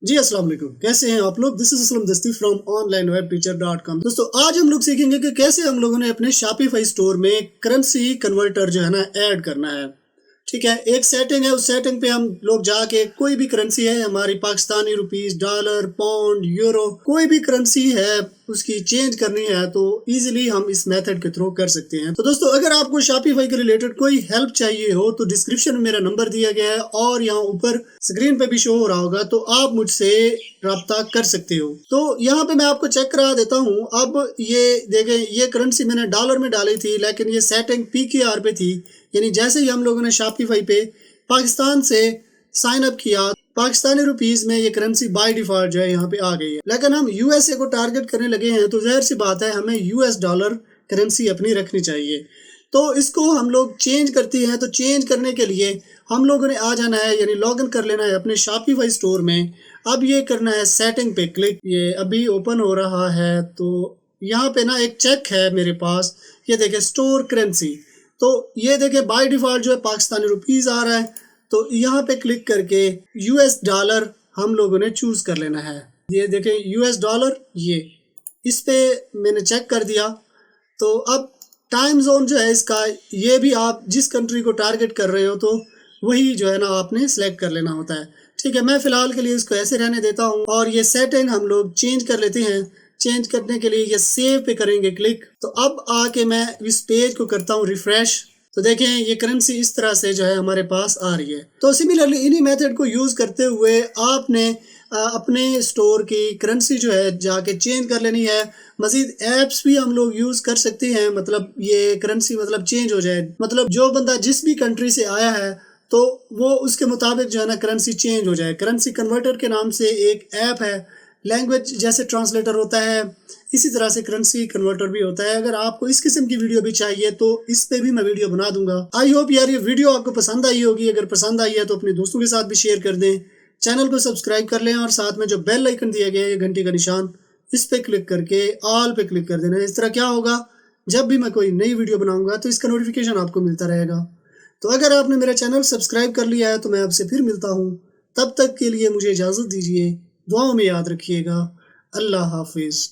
जी अस्सलाम वालेकुम। कैसे हैं आप लोग? दिस इज असलम दस्ती फ्रॉम onlinewebteacher.com। दोस्तों आज हम लोग सीखेंगे कि कैसे हम लोगों ने अपने शॉपिफाई स्टोर में करेंसी कन्वर्टर जो है ना ऐड करना है। ठीक है, एक सेटिंग है, उस सेटिंग पे हम लोग जाके कोई भी करेंसी है हमारी, Pakistani rupees, dollar, pound, euro, कोई भी करेंसी है उसकी चेंज करनी है तो इजीली हम इस मेथड के थ्रू कर सकते हैं। तो दोस्तों अगर आपको शॉपिफाई के रिलेटेड कोई हेल्प चाहिए हो तो डिस्क्रिप्शन में मेरा नंबर दिया गया है और यहाँ ऊपर स्क्रीन पे भी शो हो रहा होगा, तो आप मुझसे रब्ता कर सकते हो। तो यहाँ पे मैं आपको चेक करा देता हूँ। अब ये देखें, ये करेंसी मैंने डॉलर में डाली थी लेकिन ये सेटिंग PKR पे थी, यानी जैसे ही हम लोगों ने शॉपिफाई पे पाकिस्तान से साइन अप किया, पाकिस्तानी रुपीस में ये करेंसी बाय डिफॉल्ट जो है यहाँ पे आ गई है। लेकिन हम यूएसए को टारगेट करने लगे हैं तो जाहिर सी बात है हमें यूएस डॉलर करेंसी अपनी रखनी चाहिए। तो इसको हम लोग चेंज करते हैं। तो चेंज करने के लिए हम लोगों ने आ जाना है, यानी लॉग इन कर लेना है अपने शॉपिफाई स्टोर में। अब ये करना है सेटिंग पे क्लिक। ये अभी ओपन हो रहा है। तो यहाँ पे ना एक चेक है मेरे पास, ये देखे स्टोर करेंसी। तो ये देखे बाय डिफॉल्ट जो है पाकिस्तानी रुपीस आ रहा है। तो यहाँ पे क्लिक करके यूएस डॉलर हम लोगों ने चूज कर लेना है। ये देखें यूएस डॉलर, ये इस पे मैंने चेक कर दिया। तो अब टाइम जोन जो है इसका, ये भी आप जिस कंट्री को टारगेट कर रहे हो तो वही जो है ना आपने सेलेक्ट कर लेना होता है। ठीक है, मैं फिलहाल के लिए इसको ऐसे रहने देता हूँ और ये सेटिंग हम लोग चेंज कर लेते हैं। चेंज करने के लिए ये सेव पे करेंगे क्लिक। तो अब आके मैं इस पेज को करता हूँ रिफ्रेश। तो देखें ये करेंसी इस तरह से जो है हमारे पास आ रही है। तो सिमिलरली इन्हीं मेथड को यूज करते हुए आपने अपने स्टोर की करेंसी जो है जाके चेंज कर लेनी है। मजीद ऐप्स भी हम लोग यूज कर सकते हैं, मतलब ये करेंसी मतलब चेंज हो जाए, मतलब जो बंदा जिस भी कंट्री से आया है तो वो उसके मुताबिक जो है ना करेंसी चेंज हो जाए। करेंसी कन्वर्टर के नाम से एक ऐप है, लैंग्वेज जैसे ट्रांसलेटर होता है, इसी तरह से करेंसी कन्वर्टर भी होता है। अगर आपको इस किस्म की वीडियो भी चाहिए तो इस पे भी मैं वीडियो बना दूंगा। आई होप यार ये वीडियो आपको पसंद आई होगी। अगर पसंद आई है तो अपने दोस्तों के साथ भी शेयर कर दें, चैनल को सब्सक्राइब कर लें और साथ में जो बेल आइकन दिया गया है ये घंटी का निशान, इस पे क्लिक करके ऑल पे क्लिक कर देना। इस तरह क्या होगा, जब भी मैं कोई नई वीडियो बनाऊंगा तो इसका नोटिफिकेशन आपको मिलता रहेगा। तो अगर आपने मेरा चैनल सब्सक्राइब कर लिया है तो मैं आपसे फिर मिलता हूँ। तब तक के लिए मुझे इजाज़त दीजिए। दुआओं में याद रखिएगा। अल्लाह हाफिज़।